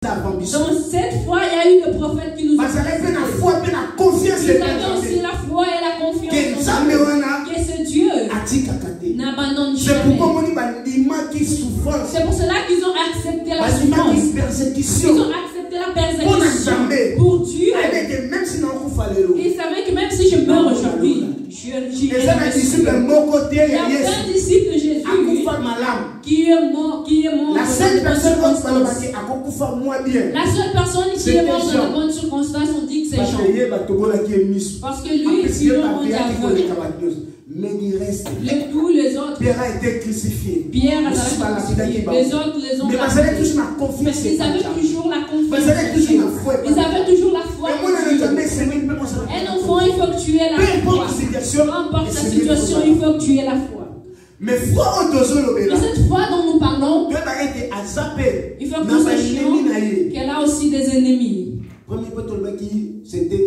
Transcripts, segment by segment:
Donc cette fois, il y a eu le prophète qui nous a la aussi la foi et la confiance que ce Dieu n'abandonne jamais. C'est pour cela qu'ils ont accepté la souffrance. Ils ont accepté la persécution pour Dieu. Ils savaient que même si je meurs aujourd'hui, il y a un disciple de Jésus qui est mort la seule personne la seule personne qui est morte dans de bonnes circonstances, on dit que c'est Jean. Parce que lui, il est mort aveugle. Mais il reste. Tous les autres. Pierre a été crucifié. Pierre a été crucifié. Les autres les ont. Mais ils avaient toujours la confiance. Ils avaient toujours la confiance. Ils avaient toujours la foi. Un enfant, il faut que tu aies la foi. Peu importe la situation, il faut que tu aies la foi. Mais cette foi dont nous parlons, il faut que nous sachions qu'elle a aussi des ennemis. Premier point, c'était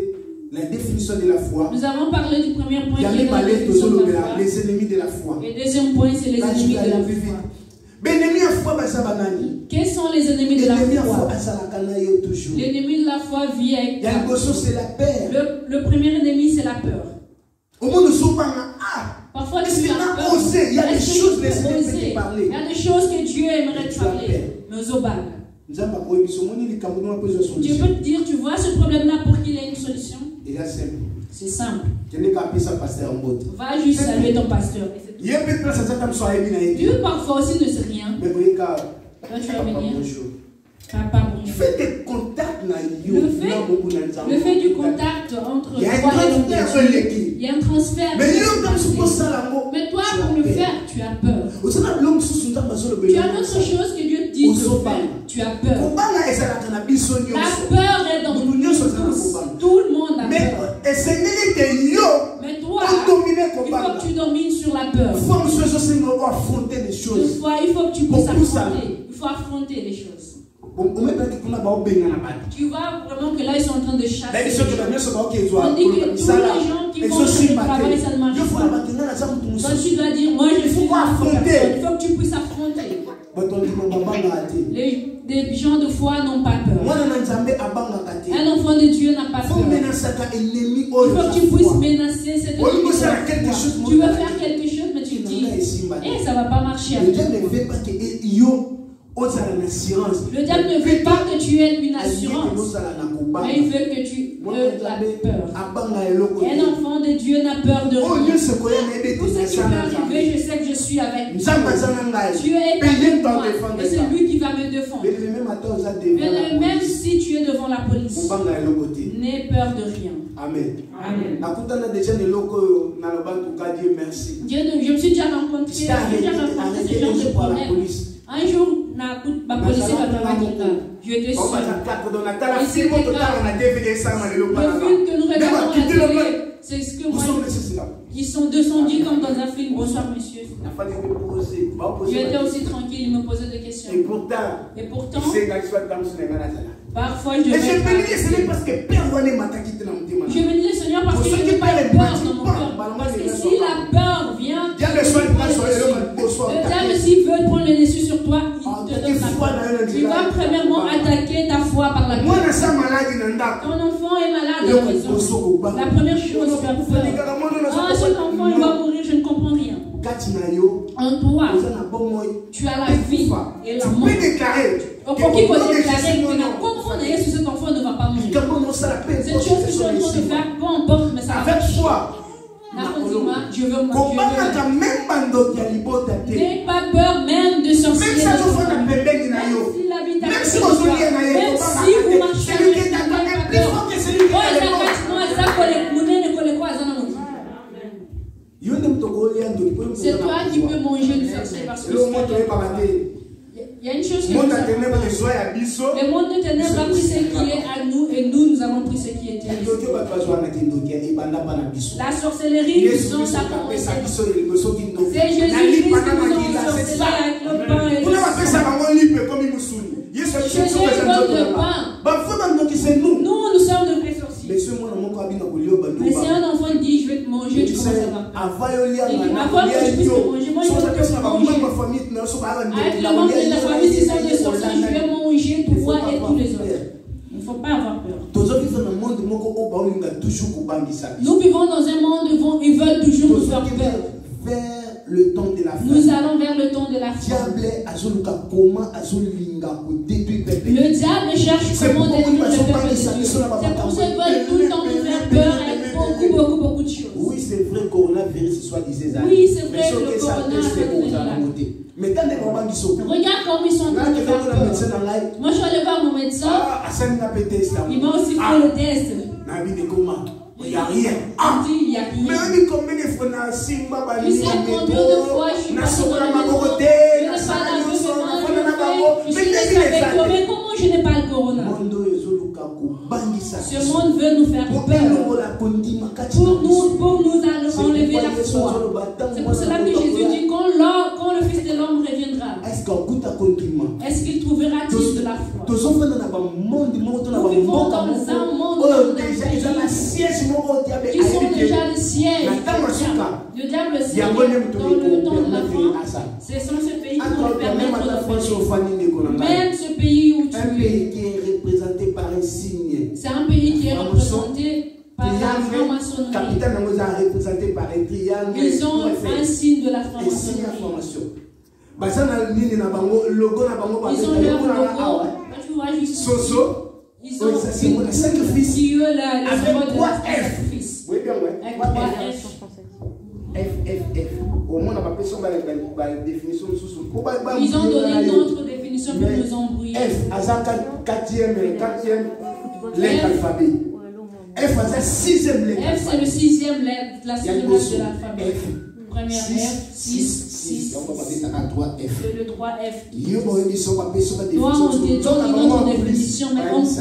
la définition de la foi. Nous avons parlé du premier point qui est la définition de la foi. Les ennemis de la foi. Et le deuxième point, c'est les ennemis de la foi. Quels sont les ennemis de la foi? L'ennemi de la foi vit avec la peur. Le premier ennemi, c'est la peur. Parfois, tu as peur. Il y a des choses que parler. Il y a des choses que Dieu aimerait te parler. Mais au bal. Dieu peut te dire, tu vois ce problème-là pour qu'il ait une solution. C'est simple. Va juste saluer ton pasteur. Dieu parfois aussi ne sait rien. Quand tu vas venir, papa, bonjour. Fais des contacts. Le fait du contact entre toi et Dieu. Il y a un transfert. Mais toi, pour le faire, tu as peur. Tu as d'autres choses que Dieu te dit de faire. Tu as peur. La peur est dans nous tous. Tout le monde a peur. Mais toi, il faut que tu domines sur la peur. Toutefois, il faut que tu puisses affronter. Il faut affronter les choses. Tu vois vraiment que là ils sont en train de chasser. On dit que tous les gens qui font le travail, ça ne marche pas. Donc tu dois dire, moi je suis affronter. Il faut que tu puisses affronter. Les gens de foi n'ont pas peur. Un enfant de Dieu n'a pas peur. Il faut que tu puisses menacer cette ennemi. Tu veux faire quelque chose, mais tu dis, ça ne va pas marcher. Le diable ne veut pas que tu aies une assurance, mais il veut que tu aies la peur. Un enfant de Dieu n'a peur de rien. Tout ce qui peut arriver, je sais que je suis avec Dieu. Dieu est avec moi et c'est lui qui va me défendre. Mais même si tu es devant la police, n'aie peur de rien. Amen. Amen. Dieu, je me suis déjà rencontré ce genre de problème. Un jour, ma policier va me dire, je étais sûr. Le film que nous regardons à la télé, c'est ce que moi. Ils sont descendus comme dans un film. Bonsoir, monsieur. Je étais aussi tranquille, il me posait des questions. Et pourtant, parfois je me dis, Seigneur, parce que je n'ai pas peur dans mon cœur. Parce que si la peur vient, le diable, s'il veut prendre le dessus sur toi, il te donne la foi. Tu vas premièrement attaquer ta foi par la peur. Ton enfant est malade à la maison. La première chose, tu as peur. Cet enfant, il va mourir, je ne comprends rien. En toi, tu as la vie et la mort. Donc, il faut déclarer que comprendre que cet enfant ne va pas mourir. Cette chose que je suis en train de faire, peu importe, mais ça va marcher. Je veux mourir. N'aie pas peur même de sorcier. Même s'il habite à côté de toi, même si vous marchez avec c'est toi qui peux manger le sorcier parce que il y a une chose que le monde de ténèbres a pris ce qui est à nous et nous avons pris ce qui était à nous. La sorcellerie, ça commence. C'est Jésus-Christ qui nous a sorcelé avec le pain et le sang. Jésus donne le pain. Nous sommes de vrais sorciers. Mais si un enfant dit je vais te manger, tu commences à avoir. Avant que je puisse te manger, moi je veux te manger. Avec le membre de la famille, si sont des sorciers, je vais manger toi et tous les faut pas avoir peur. Nous vivons dans un monde où ils veulent toujours nous faire peur. Vers le temps de la fin. Nous allons vers le temps de la fin. Le diable cherche comment détruire le peuple de Dieu. C'est pour ça qu'ils veulent tout le temps nous faire peur avec beaucoup de choses. Oui, c'est vrai, le coronavirus soit disait ça. Oui, c'est vrai que le coronavirus. Mais quand les mamans qui sont. Regarde comme ils sont en train de faire peur. Moi, je suis allé voir mon médecin. Il m'a aussi fait le test. Il n'y a rien. Il n'y a rien. Mais combien de fois on a Simba, tu sais combien de fois je suis passé dans le métro, mais comment je n'ai pas le corona? Ce monde veut nous faire peur pour nous enlever la foi. C'est pour cela que Jésus dit quand le Fils de l'homme reviendra, est-ce qu'il trouvera-t-il de la foi? Nous vivons dans un monde qui sont déjà des sièges. Le diable siège dans le temps de la fin. C'est sans ce pays qui vont permettre de faire. Même ce pays où tu es. Qui est représenté par un signe. C'est un pays qui est représenté par la franc-maçonnerie. Ils ont un signe de la franc-maçonnerie. Ils ont leur logo. Tu vois juste Soso. Ils ont le sacrifice. Avec 3 F. Oui, bien, ouais. Avec 3 F. F. Au moins, on n'a pas besoin de la définition. Ils ont donné une autre définition pour nous embrouiller. F, à 4e lettre alphabet. F, à 6e lettre. F, c'est le 6e lettre, la 6e lettre de l'alphabet. Première F, 6. On va passer à 3F. C'est le 3F. Toi, on te donne une autre définition, mais on pousse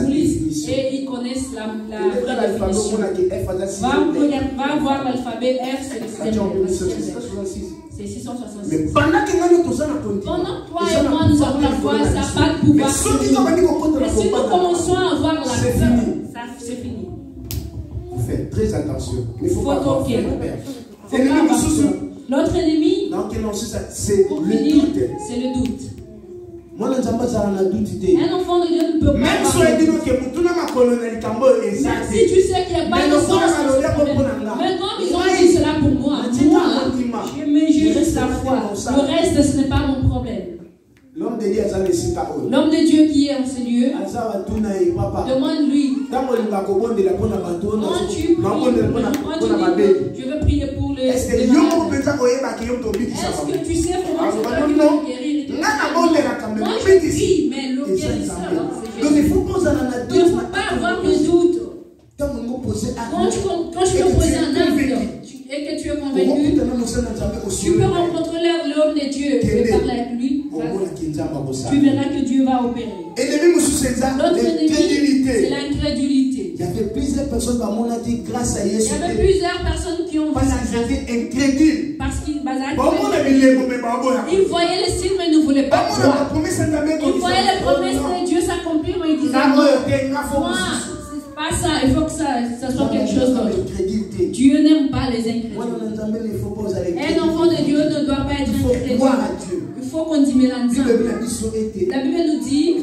et ils connaissent la vraie définition. Va voir l'alphabet F, c'est le 6e lettre. C'est 666. Mais pendant que toi et moi nous avons la foi, ça n'a pas de pouvoir. Mais si nous commençons à avoir la peur, c'est fini. Il faut faire très attention. Il faut pas avoir peur. Notre ennemi, c'est le doute. Un enfant de Dieu ne peut pas. Même si tu sais qu'il n'y a pas de sens, mais quand ils ont dit cela pour moi, j'ai juste la foi. Le reste, ce n'est pas mon problème. L'homme de Dieu qui est en ce lieu, demande-lui. Quand tu pries, je veux prier pour les malades. Est-ce que tu sais comment tu peux guérir? Moi je prie, mais le guérisseur, c'est Jésus. Il ne faut pas avoir de doute. Quand tu te poses un acte et que tu es convaincu, tu peux rencontrer l'homme de Dieu et parler avec lui. Tu verras que Dieu va opérer. L'autre ennemi, c'est l'incrédulité. Il y avait plusieurs personnes grâce à Jésus. Il y avait plusieurs personnes qui ont vu la grâce. Incrédules. Parce qu'ils voyaient les signes mais ils ne voulaient pas croire. Ils voyaient les promesses de Dieu s'accomplir mais ils disaient moi, c'est pas ça, il faut que ça soit quelque chose d'autre. Dieu n'aime pas les incrédules. Un enfant de Dieu ne doit pas être incrédule. Il faut qu'on dit mélange. La Bible nous dit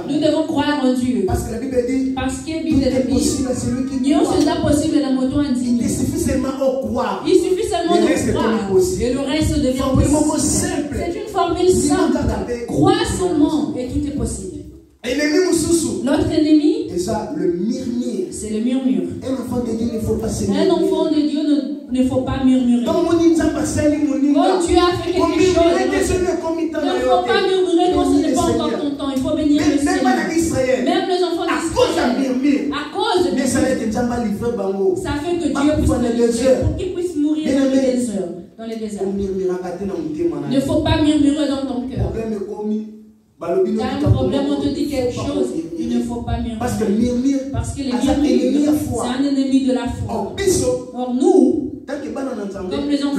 nous devons croire en Dieu. Parce que la Bible dit Dieu c'est possible la moto indigne. Il suffit seulement de croire. Et le reste devient possible. C'est une formule simple. Crois seulement et tout est possible. Notre ennemi, c'est le murmure. Un enfant de Dieu ne faut pas murmurer. Quand Dieu a fait quelque chose, il ne faut pas murmurer quand ce n'est pas encore ton temps. Il faut bénir le Seigneur. Même les enfants d'Israël, à cause de ça fait que Dieu puisse les livrer pour qu'ils puissent mourir dans les déserts. Il ne faut pas murmurer dans ton cœur. Tu as un problème, on te dit quelque chose, il ne faut pas murmurer. Parce que les murmures, c'est un ennemi de la foi. Or nous, comme les enfants de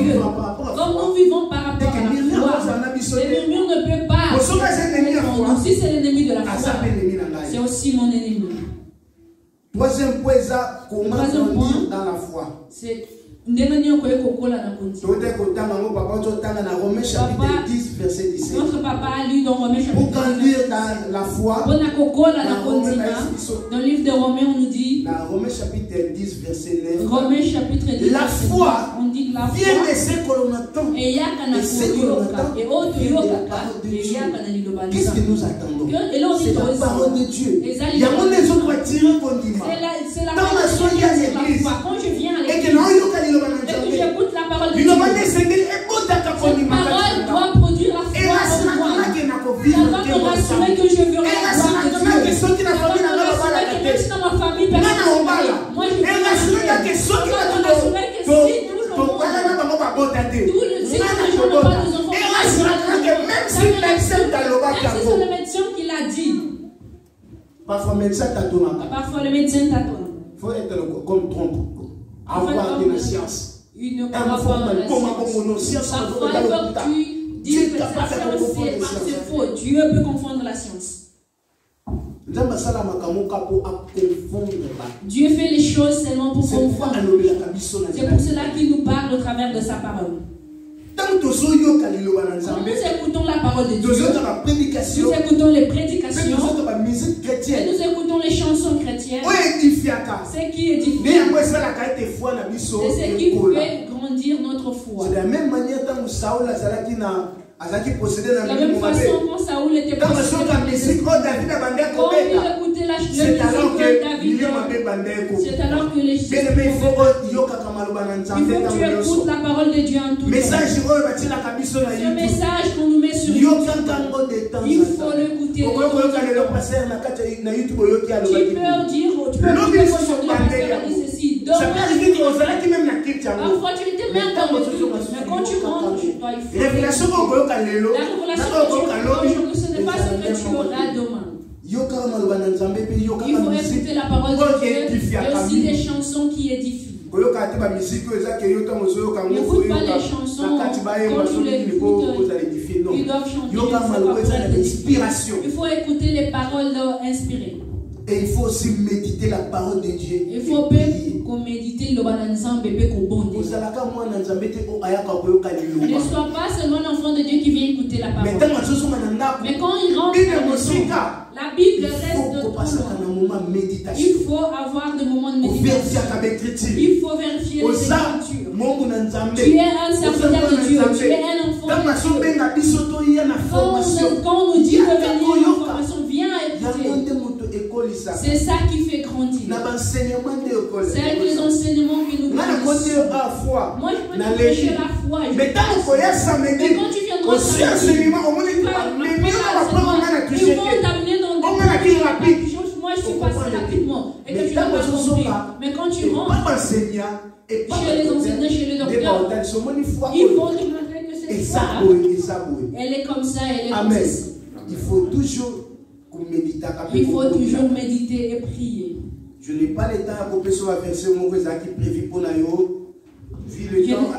Dieu, comme nous vivons par rapport à la foi, les murmures ne peuvent pas. Si c'est l'ennemi de la foi, c'est aussi mon ennemi. Troisième point, comment grandir dans la foi. Romains chapitre 10, verset 17. Notre papa a lu dans Romains chapitre 10. Pour grandir dans la foi, dans le livre de Romains, on nous dit, dans Romains chapitre 10, verset 9, Romains chapitre 10, la foi on dit que la foi vient de ce que l'on attend. Et ce que l'on attend, qu'est-ce que nous attendons? C'est la parole de Dieu. Il y a des autres attirés qu'on dit. C'est la dans la foi, il y a l'église. Quand je viens à Et que j'écoute la parole de Dieu, cette parole doit produire la foi en moi. Ça va me rassurer que je verrai la gloire de Dieu. Ça va me rassurer que même si dans ma famille, personne ne moi je veux rassurer que si tout le monde, tous les gens n'ont pas des enfants, même si c'est le médecin qui l'a dit. Parfois le médecin t'attend. Il faut être comme Trump. Avoir de la science. Parfois, il faut que tu dises que la science c'est faux. Dieu peut confondre la science. Dieu fait les choses seulement pour confondre. C'est pour cela qu'il nous parle au travers de sa parole. Nous écoutons la parole de Dieu. Nous écoutons les prédications. Et nous écoutons les chansons chrétiennes. C'est qui édifie. C'est ce qui fait grandir notre foi. C'est de la même manière que Saoul a possédé la même façon quand Saoul était possédé. C'est alors que les il faut que tu écoutes la parole de Dieu en tout temps. Ce message qu'on nous met sur YouTube, il faut l'écouter. Tu peux dire, tu peux ceci. Parfois tu étais même dans le truc, mais quand tu rentres, il faut la révélation que tu auras, ce n'est pas ce que tu auras demain. Il faut écouter la parole de Dieu et aussi des chansons qui édifient. N'écoute pas les chansons quand tu les écoutes, ils doivent chanter. Il faut écouter les paroles inspirées. Et il faut aussi méditer la parole de Dieu. Il faut méditer le bananzam bébé qu'on bonde. Ne sois pas seulement l'enfant de Dieu qui vient écouter la parole. Mais quand il rentre dans la Bible reste de tout. Il faut avoir des moments de méditation. Il faut vérifier les écritures. Tu es un serviteur de Dieu. Tu es un enfant de Dieu. Quand on nous dit de venir en formation, viens écouter. C'est ça qui fait grandir. C'est avec les enseignements que nous faisons. Moi, je peux te prêcher la foi. Mais quand tu viendras ils vont t'amener dans des moi, je suis passé rapidement et que tu n'as pas compris. Mais quand tu rentres chez les enseignants, chez les docteurs, ils vont te montrer que c'est ça. Elle est comme ça, elle est comme ça. Il faut toujours méditer et prier. Je n'ai pas le temps pour passer au verset qui est prévu pour nous. Vu le temps.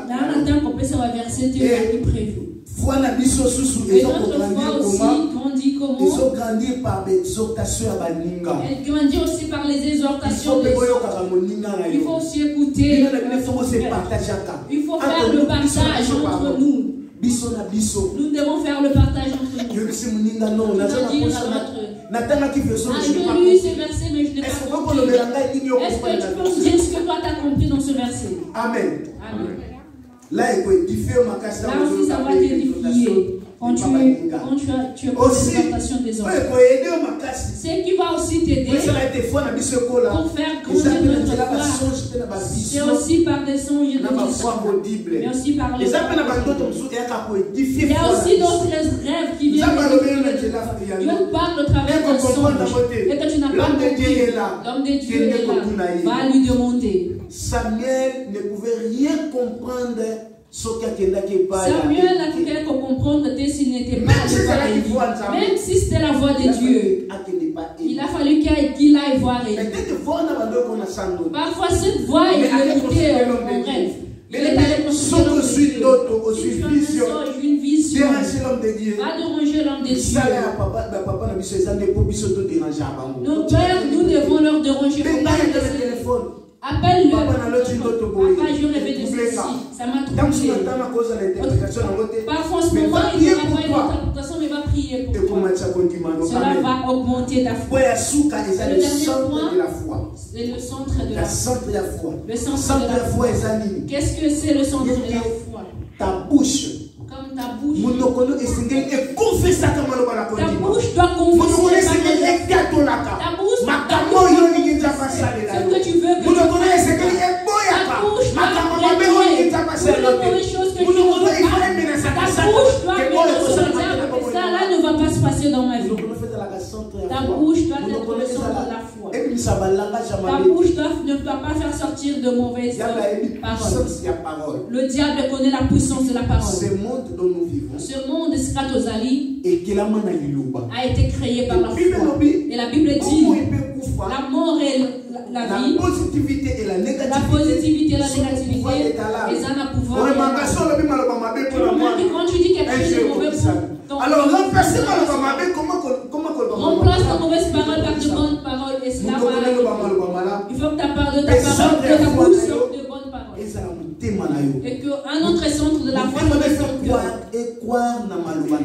Et notre foi aussi grandit comment? Ils ont grandi par des exhortations à Baninga. Elle grandit aussi par les exhortations. Il faut aussi écouter. Il faut faire le partage entre nous. Nous devons faire le partage entre nous. Je lu ce verset, mais je n'ai pas compris. Est-ce que tu peux nous dire ce que toi tu as compris dans ce verset? Amen. Amen. Là aussi, ça va t'édifier. Quand tu es pour l'exhortation des autres. Ce qui va aussi t'aider pour faire grandir notre foi. C'est aussi par des songes et des visions. Mais aussi par les autres. Il y a aussi d'autres rêves qui viennent. Dieu parle au travers d'un songe. Et que tu n'as pas compris. L'homme de Dieu est là. Va lui demander. Samuel ne pouvait rien comprendre. Samuel n'a pu comprendre s'il n'était pas même si c'était la voix de Dieu. Il a fallu qu'il aille voir Élie. Parfois cette voix il écoutait en rêve. Il est allé consulter une vision. Va déranger l'homme de Dieu. Nos pères, nous devons leur déranger. À Appelle-le. Papa, je rêvais de ceci. Ça m'a troublé. Parfois, en ce moment, il n'aura pas une interprétation, mais va prier pour toi. Cela va augmenter ta foi. Le dernier point, c'est le centre de la foi. Le centre de la foi. Qu'est-ce que c'est le centre de la foi? Ta bouche. Comme ta bouche. Ta bouche doit confesser. Ta bouche doit confesser. Ta bouche ce que tu veux que tu fasses. Ta bouche doit régler toutes les mauvaises choses que tu veux pas. Ta bouche doit bénir son diable. Ça là ne va pas se passer dans ma vie. Ta bouche doit être le centre de la foi. Ta bouche ne doit pas faire sortir de mauvaises paroles. Le diable connaît la puissance de la parole. Ce monde dont nous vivons, ce monde Skratozali a été créé par la foi. Et la Bible dit la mort et la vie, la positivité et la négativité, ils ont un pouvoir. Quand tu dis quelque chose de mauvais pour ton alors remplace la mauvaise parole par de bonnes paroles. Et cela va. Il faut que ta parole de ta bouche sorte de bonnes paroles. Et qu'un autre centre de la foi,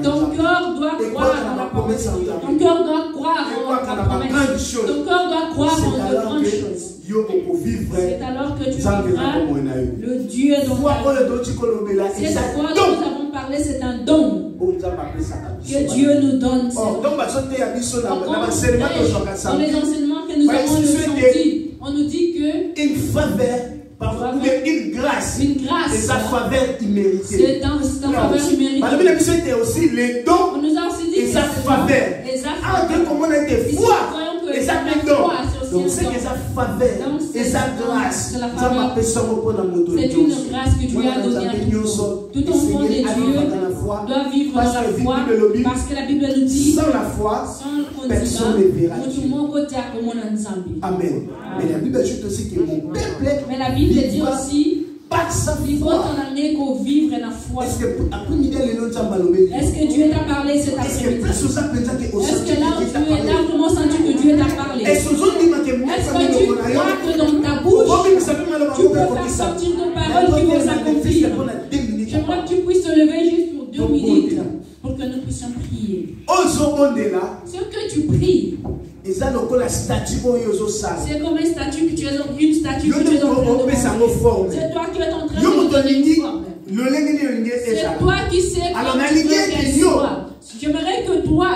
ton cœur doit croire dans la promesse de Dieu. Ton cœur doit croire en la promesse. Ton cœur doit croire en de grandes choses. C'est alors que tu vivras le Dieu dont cette foi dont nous avons parlé, c'est un don que Dieu nous donne. Dans les enseignements que nous avons dit, on nous dit que une faveur, une grâce, et sa faveur imméritée. C'est un faveur imméritée. On aussi les dons et sa faveur. Comment on a été foi et sa don. Donc c'est que sa faveur et sa grâce. C'est une grâce que Dieu a donnée à tout enfant de Dieu doit vivre dans la foi parce que la Bible nous dit sans la foi, personne ne verra Dieu. Amen. Mais la Bible ajoute aussi que mon peuple. Mais la Bible dit aussi il faut t'en amener qu'au vivre la foi. Est-ce que Dieu t'a parlé cet après-midi? Est-ce que là où tu es largement senti que Dieu t'a parlé? Est-ce que tu crois que dans ta bouche tu peux faire sortir de paroles qui vont s'accomplir? J'aimerais que tu puisses te lever juste pour 2 minutes pour que nous puissions prier. Ce que tu pries, c'est comme une statue que tu es en train de donner. C'est toi qui es en train de donner une forme. C'est toi qui sais comment tu veux qu'elle soit. J'aimerais que toi